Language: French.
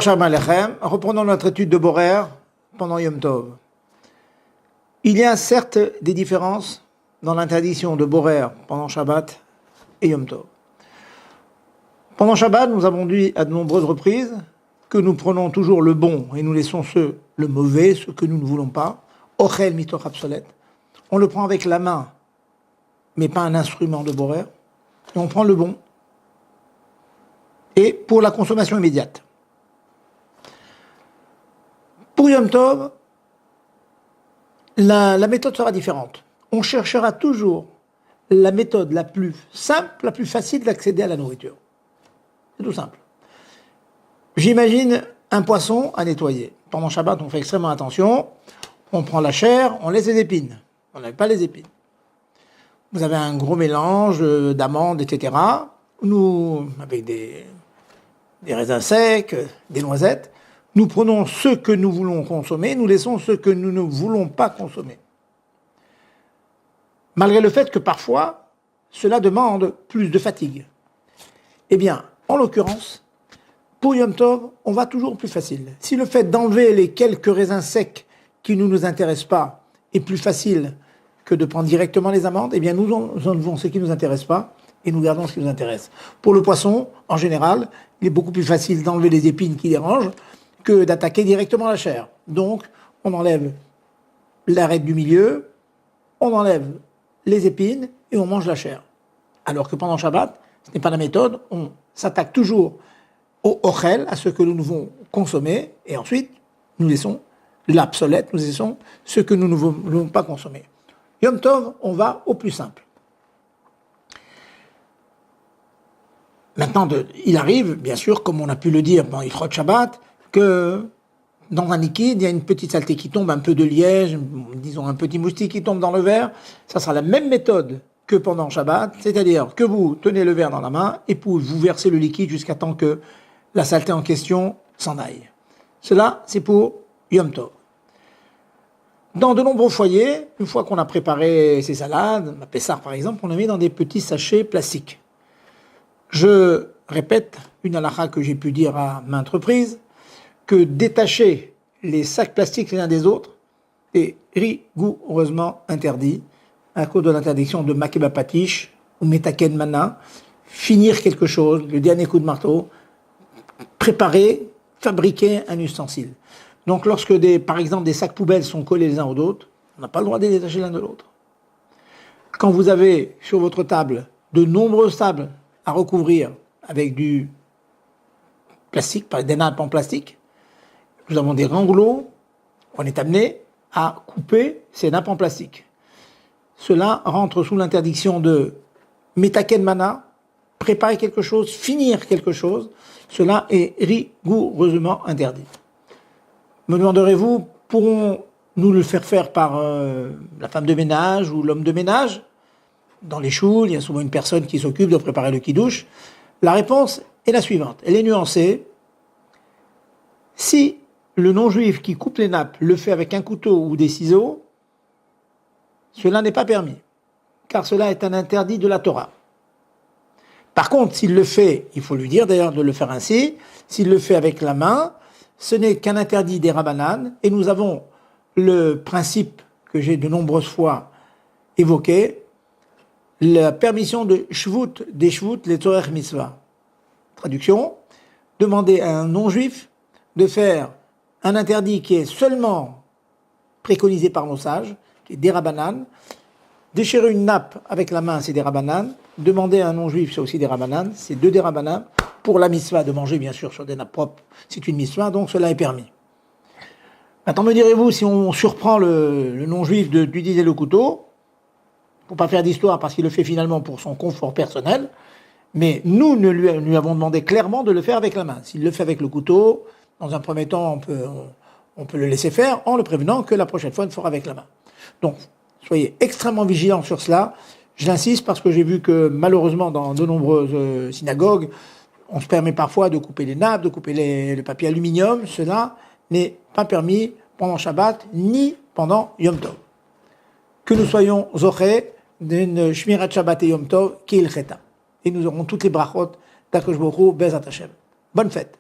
Shalom Aleichem, reprenons notre étude de Borer pendant Yom Tov. Il y a certes des différences dans l'interdiction de Borer pendant Shabbat et Yom Tov. Pendant Shabbat, nous avons dit à de nombreuses reprises que nous prenons toujours le bon et nous laissons le mauvais, ce que nous ne voulons pas. Ochel mitoch obsolète. On le prend avec la main, mais pas un instrument de Borer. Et on prend le bon. Et pour la consommation immédiate. Pour Yom Tov, la méthode sera différente. On cherchera toujours la méthode la plus simple, la plus facile d'accéder à la nourriture. C'est tout simple. J'imagine un poisson à nettoyer. Pendant Shabbat, on fait extrêmement attention. On prend la chair, on laisse les épines. On n'aime pas les épines. Vous avez un gros mélange d'amandes, etc. Nous, avec des raisins secs, des noisettes, nous prenons ce que nous voulons consommer, nous laissons ce que nous ne voulons pas consommer. Malgré le fait que parfois, cela demande plus de fatigue. Eh bien, en l'occurrence, pour Yom Tov, on va toujours plus facile. Si le fait d'enlever les quelques raisins secs qui ne nous intéressent pas est plus facile que de prendre directement les amandes, eh bien nous enlevons ce qui ne nous intéresse pas et nous gardons ce qui nous intéresse. Pour le poisson, en général, il est beaucoup plus facile d'enlever les épines qui dérangent que d'attaquer directement la chair. Donc, on enlève l'arête du milieu, on enlève les épines et on mange la chair. Alors que pendant Shabbat, ce n'est pas la méthode, on s'attaque toujours au ochel, à ce que nous devons consommer, et ensuite, nous laissons l'obsolète, nous laissons ce que nous ne voulons pas consommer. Yom Tov, on va au plus simple. Maintenant, il arrive, bien sûr, comme on a pu le dire dans Ilchot Shabbat, que dans un liquide, il y a une petite saleté qui tombe, un peu de liège, disons un petit moustique qui tombe dans le verre. Ça sera la même méthode que pendant Shabbat, c'est-à-dire que vous tenez le verre dans la main et puis vous versez le liquide jusqu'à temps que la saleté en question s'en aille. Cela, c'est pour Yom Tov. Dans de nombreux foyers, une fois qu'on a préparé ces salades, la Pessar par exemple, on les met dans des petits sachets plastiques. Je répète une halakha que j'ai pu dire à maintes reprises, que détacher les sacs plastiques les uns des autres est rigoureusement interdit à cause de l'interdiction de makeba patish ou metaken mana, finir quelque chose, le dernier coup de marteau, préparer, fabriquer un ustensile. Donc lorsque par exemple des sacs poubelles sont collés les uns aux autres, on n'a pas le droit de les détacher l'un de l'autre. Quand vous avez sur votre table de nombreuses tables à recouvrir avec du plastique, des nappes en plastique, nous avons des ranglots, on est amené à couper ces nappes en plastique. Cela rentre sous l'interdiction de metaken mana, préparer quelque chose, finir quelque chose, cela est rigoureusement interdit. Me demanderez-vous, pourrons-nous le faire par la femme de ménage ou l'homme de ménage? Dans les choules, il y a souvent une personne qui s'occupe de préparer le kidouche. La réponse est la suivante, elle est nuancée. Si le non-juif qui coupe les nappes le fait avec un couteau ou des ciseaux, cela n'est pas permis, car cela est un interdit de la Torah. Par contre, s'il le fait, il faut lui dire d'ailleurs de le faire ainsi, s'il le fait avec la main, ce n'est qu'un interdit des Rabbanan, et nous avons le principe que j'ai de nombreuses fois évoqué, la permission de shvut, des shvut, les tzorech mitzvah. Traduction, demander à un non-juif de faire un interdit qui est seulement préconisé par nos sages, qui est des Rabbanan. Déchirer une nappe avec la main, c'est des Rabbanan. Demander à un non-juif, c'est aussi des Rabbanan. C'est deux des Rabbanan. Pour la mitzvah de manger, bien sûr, sur des nappes propres, c'est une mitzvah, donc cela est permis. Maintenant, me direz-vous, si on surprend le non-juif d'utiliser le couteau, pour pas faire d'histoire, parce qu'il le fait finalement pour son confort personnel, mais nous lui avons demandé clairement de le faire avec la main. S'il le fait avec le couteau, dans un premier temps, on peut le laisser faire en le prévenant que la prochaine fois, il le fera avec la main. Donc, soyez extrêmement vigilants sur cela. J'insiste parce que j'ai vu que malheureusement, dans de nombreuses synagogues, on se permet parfois de couper les nappes, de couper le papier aluminium. Cela n'est pas permis pendant Shabbat ni pendant Yom Tov. Que nous soyons zochés d'une Shmirat Shabbat et Yom Tov qui est il cheta. Et nous aurons toutes les brachot d'Akadosh Baruch Hu Bezrat Hashem. Bonne fête.